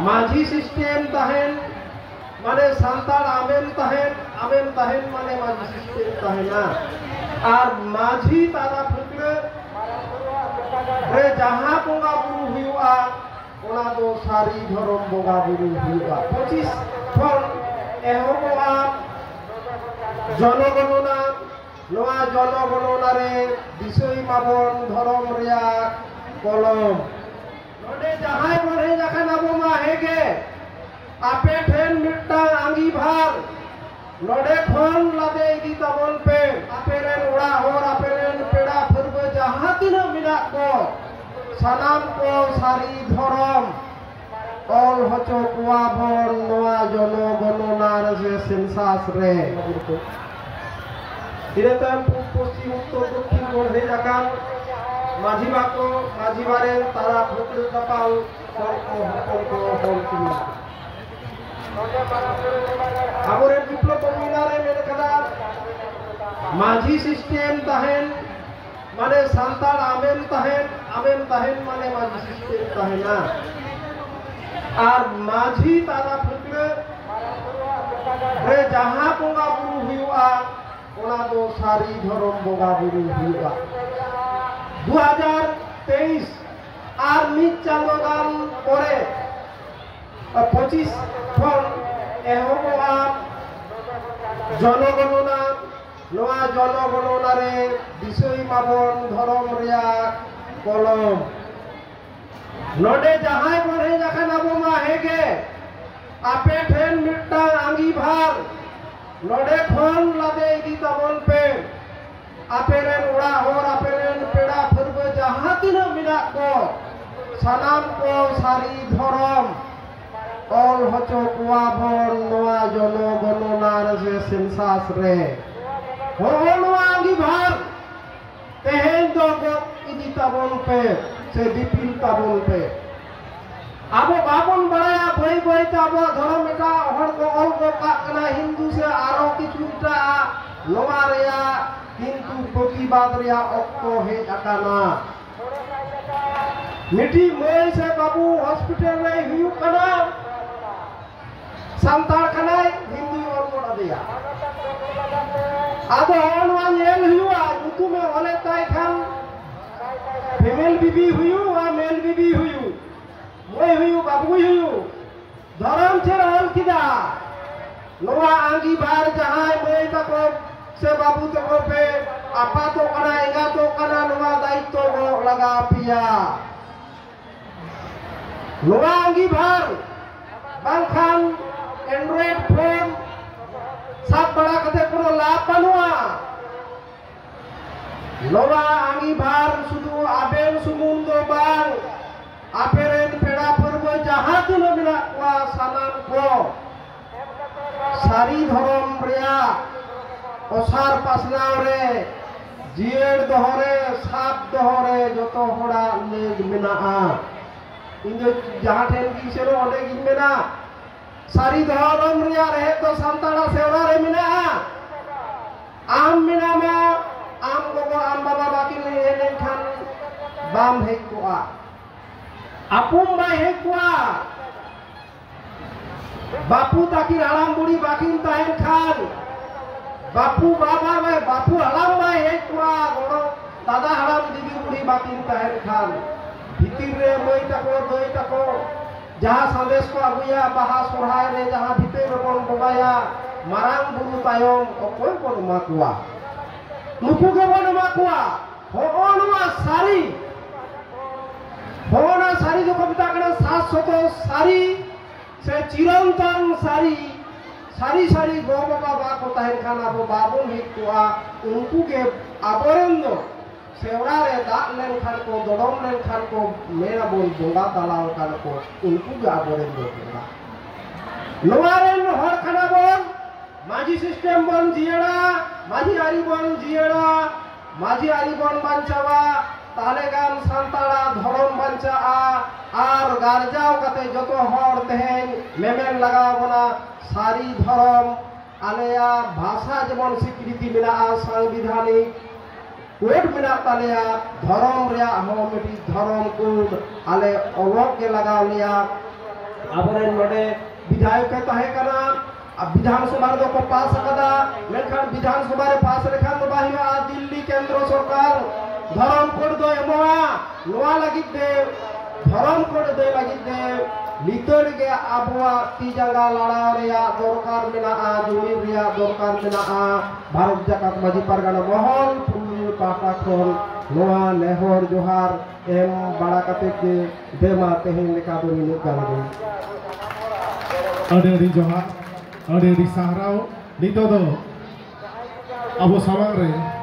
माझी सिस्टेम तहन माने सांतार आमेन तहन माने माझी सिस्टेम तहना और माझी तारा फुकरे रे जहाँ बोगा बुरु हुआ ओना दो सारी धर्म बोगा बुरु हुआ 25 फल एहोबा जनगणना नवा जनगणना रे विषय माबन धर्म रिया कलम नोडे जहाय बने जखन अबो मा हेगे आपे ठेन मिट्टा आंगी भार नोडे खोन लादे इदी तबन पे आपे रेन उड़ा होर आपे रेन पेड़ा फुरबो जहां तिना मिना को सानाम को सारी धर्म ऑल हचो कुआ भर नवा जनगणनार जे सेंसास रे दिरेतम पश्चिम उत्तर दक्षिण बने जखान माझी बाको माझी बारे तारा फुकरे कपाल को हल की आबोरे विप्लव मिनारे मेरे कदा माझी सिस्टेम तहन माने सांतार आमेन तहन माने माझी सिस्टेम तहना और माझी तारा फुकरे रे जहाँ बोगा बुरु हुआ ओना दो सारी धर्म बोगा बुरु हुआ 2023 আর মিট চালগান পরে 25 ফল এহোবা জনগণনা নয়া জনগণনারে বিষয় মাবন ধরম রিয়া কলম নডে জাহাই বনে যখন আবমা হেগে আপে ঠেন মিট্টা আঙ্গি ভার নডে খন লাদে ইদি তবন পে आपेरेन उड़ा होर आपेरेन पेड़ा फुरबो जहां तिना मिना को सानाम को सारी धर्म ऑल हचो कुआ भर नवा जनगणनार जे सेंसास रे होनवा आंगी भार तेहेन दो गो इदी तबन पे से दिपिल तबन पे आबो बाबन बड़ाया भई भई ताबो धर्म एटा हर को ऑल को काकना हिंदू से आरो किछुटा नवा रेया किंतु प्रतिबाद रिया अक्तो हे अकाना मिठी मोय से बाबू हॉस्पिटल रे हुयु कना सांतार कना हिंदू और मोड़ा दिया आदो ऑनवा नेल हुआ उतु में ओले ताई खान फीमेल बीबी हुयु आ मेल बीबी हुयु मोय हुयु बाबू हुयु धरम छे हल किदा नवा आंगी बार जहां मोय तको से बाबू तको पे आपा तो कना एंगा तो कना नवा दायित्व को लगा पिया नवा आंगी भार बांखान एंड्रॉइड फोन सब बड़ा कते कोनो लाभ बनुआ नवा आंगी भार सुदु आबेन सुमुंदो बांग आपेरेन पेड़ा फुरबो जहां तिनो मिना कुआ सानाम को सारी धर्म रिया ओसार पासनाव रे जिएड दोहरे साप दोहरे जतो होड़ा लेग मेनाआ इंदो जहां ठेन की सेरो ओडे गिन मेना सारी धर्म रिया रहे तो संताड़ा सेवरा रे मेनाआ आम मेना मा आम गोगो आम बाबा बाकी ले एलेन खान बाम हे कोआ आपुम बा हे कोआ बापू ताकी आराम बुड़ी बाकी ताहेन खान बापू बाबा में बापू हलाम में एक कुआ गोड़ो दादा हलाम दीदी बुढ़ी बाकी तहन खान भीतर रे मोई तको दोई तको जहाँ संदेश को अगुया बाहा सोहाय रे जहाँ भीतर रे कोन बगाया मारांग बुरु तायम कोई कोन माकुआ नुकु के बोन माकुआ होगोनवा सारी जो कविता कना 700 सारी से चिरंतन सारी सारी गो बाबा बाको तहन खाना बो बाबुन हितुआ उनको के आबरेंदो सेवड़ा रे दाग लेन खान को दडम लेन खान को मेरा बोल बोगा तालाव खान को उनको के आबरेंदो नवारेन हर खाना बोल माझी सिस्टेम बन जियड़ा माझी आरी बन बांचावा ताले गान सांताड़ा धरम बांचा आर गारजाव कते जतो हर तेहेन मेमेन लगाव बना सारी धर्म आलेया भाषा जेमन स्वीकृति मिला संविधानिक कोड मिला तालेया धर्म रिया हो मिटी धर्म कोड आले अलग के लगाव लिया abore node विधायक के तहे कना अब विधानसभा रे को पास कदा लेखान विधानसभा रे पास लेखान तो बाहिरा दिल्ली केंद्र सरकार धरम कोड दो एमोआ नोआ लगित दे धरम कोड दे लगित दे नितोड़ के आबुआ ती जंगा लड़ा रेया दरकार मेना जुमी रिया दरकार मेना भारत जाकत माजी परगना महल पुलिस पाटा खोल नोआ नेहर जोहार एम बड़ा कते के देमा तेहे लेका दो मिनट गाल Ada Johar, ada Sahrau, di todo. Abu Samang re.